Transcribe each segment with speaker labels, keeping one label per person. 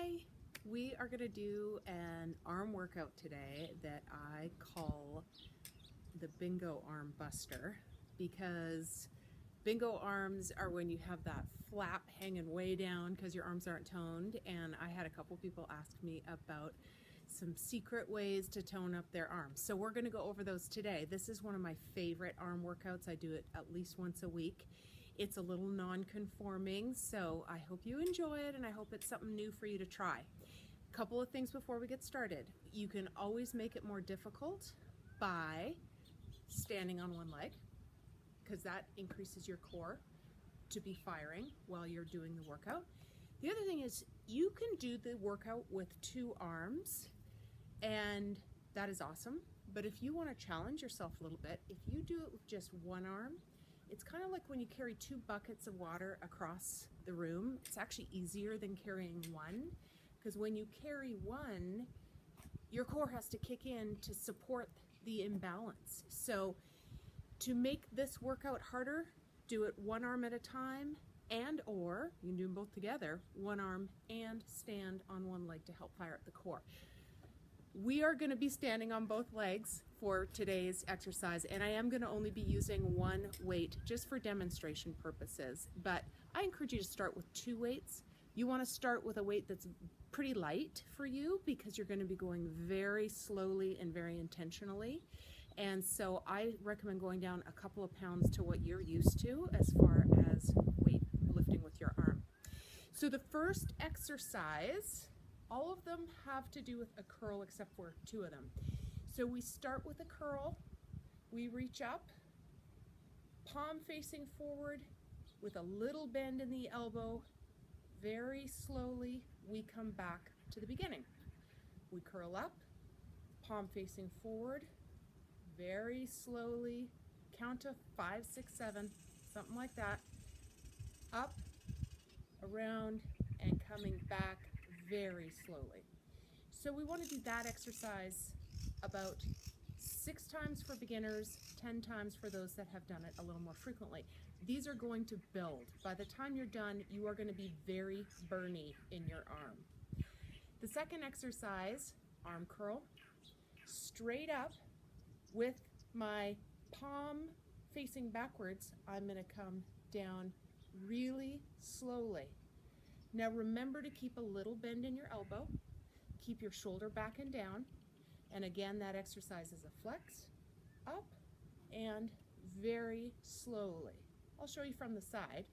Speaker 1: Hi, we are going to do an arm workout today that I call the bingo arm buster, because bingo arms are when you have that flap hanging way down because your arms aren't toned. And I had a couple people ask me about some secret ways to tone up their arms. So we're going to go over those today. This is one of my favorite arm workouts. I do it at least once a week. It's a little non-conforming, so I hope you enjoy it and I hope it's something new for you to try. A couple of things before we get started. You can always make it more difficult by standing on one leg, because that increases your core to be firing while you're doing the workout. The other thing is you can do the workout with two arms, and that is awesome. But if you want to challenge yourself a little bit, if you do it with just one arm, it's kind of like when you carry 2 buckets of water across the room. It's actually easier than carrying one, because when you carry one, your core has to kick in to support the imbalance. So to make this workout harder, do it one arm at a time, or you can do them both together, one arm and stand on one leg to help fire up the core. We are going to be standing on both legs for today's exercise, and I am going to only be using one weight just for demonstration purposes, but I encourage you to start with 2 weights. You want to start with a weight that's pretty light for you, because you're going to be going very slowly and very intentionally. And so I recommend going down a couple of pounds to what you're used to as far as weight lifting with your arm. So the first exercise, all of them have to do with a curl except for 2 of them. So we start with a curl, we reach up, palm facing forward with a little bend in the elbow. Very slowly we come back to the beginning. We curl up, palm facing forward, very slowly, count to 5, 6, 7, something like that, up, around, and coming back very slowly. So we want to do that exercise about 6 times for beginners, 10 times for those that have done it a little more frequently. These are going to build. By the time you're done, you are going to be very burny in your arm. The second exercise, arm curl, straight up with my palm facing backwards. I'm going to come down really slowly. Now remember to keep a little bend in your elbow, keep your shoulder back and down, and again that exercise is a flex, up and very slowly. I'll show you from the side.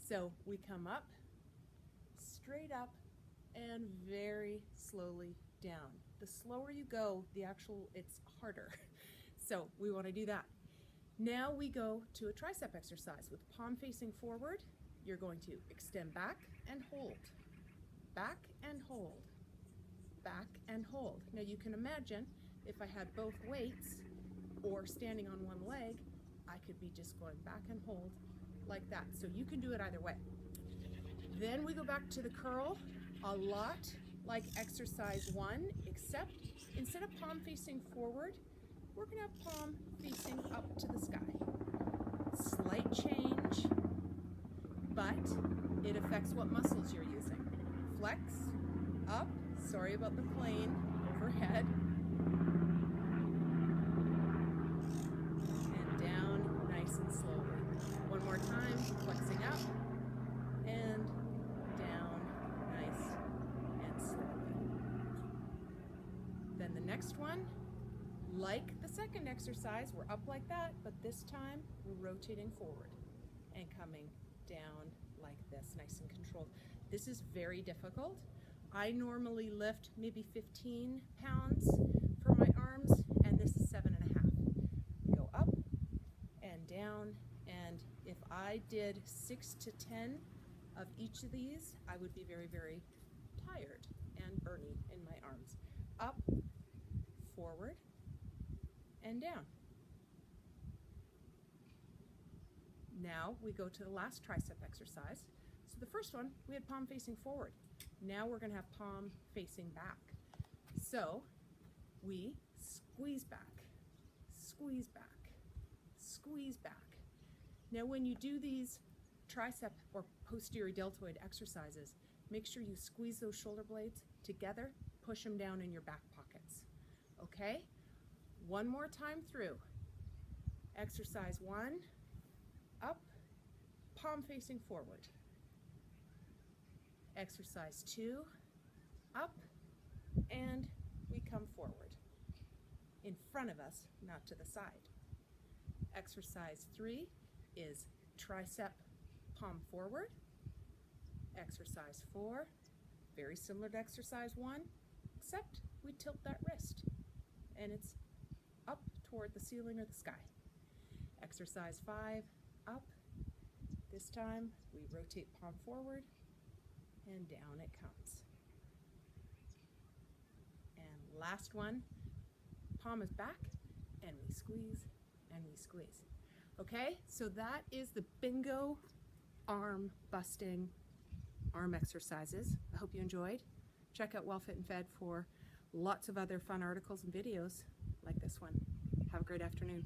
Speaker 1: So we come up, straight up, and very slowly down. The slower you go, it's harder. So we want to do that. Now we go to a tricep exercise with palm facing forward. You're going to extend back and hold, back and hold, back and hold. Now you can imagine if I had both weights or standing on one leg, I could be just going back and hold like that. So you can do it either way. Then we go back to the curl, a lot like exercise 1, except instead of palm facing forward, we're going to have palm facing up to the sky. Slight change, but it affects what muscles you're using. Flex, up, sorry about the plane overhead, and down nice and slowly. One more time, flexing up, and down nice and slowly. Then the next one, like the second exercise, we're up like that, but this time we're rotating forward and coming down like this, nice and controlled. This is very difficult. I normally lift maybe 15 pounds for my arms, and this is 7.5. Go up and down, and if I did 6 to 10 of each of these, I would be very, very tired and burny in my arms. Up, forward, and down. Now we go to the last tricep exercise. So the first one, we had palm facing forward. Now we're going to have palm facing back. So we squeeze back, squeeze back, squeeze back. Now when you do these tricep or posterior deltoid exercises, Make sure you squeeze those shoulder blades together, push them down in your back pockets. Okay? One more time through. Exercise 1, up, palm facing forward. Exercise 2, up, and we come forward. In front of us, not to the side. Exercise 3 is tricep palm forward. Exercise 4, very similar to exercise 1, except we tilt that wrist and it's up toward the ceiling or the sky. Exercise 5, up. This time we rotate palm forward and down it comes. And last one, palm is back and we squeeze and we squeeze. Okay, so that is the Bingo arm busting arm exercises. I hope you enjoyed. Check out Well Fit and Fed for lots of other fun articles and videos like this one. Have a great afternoon.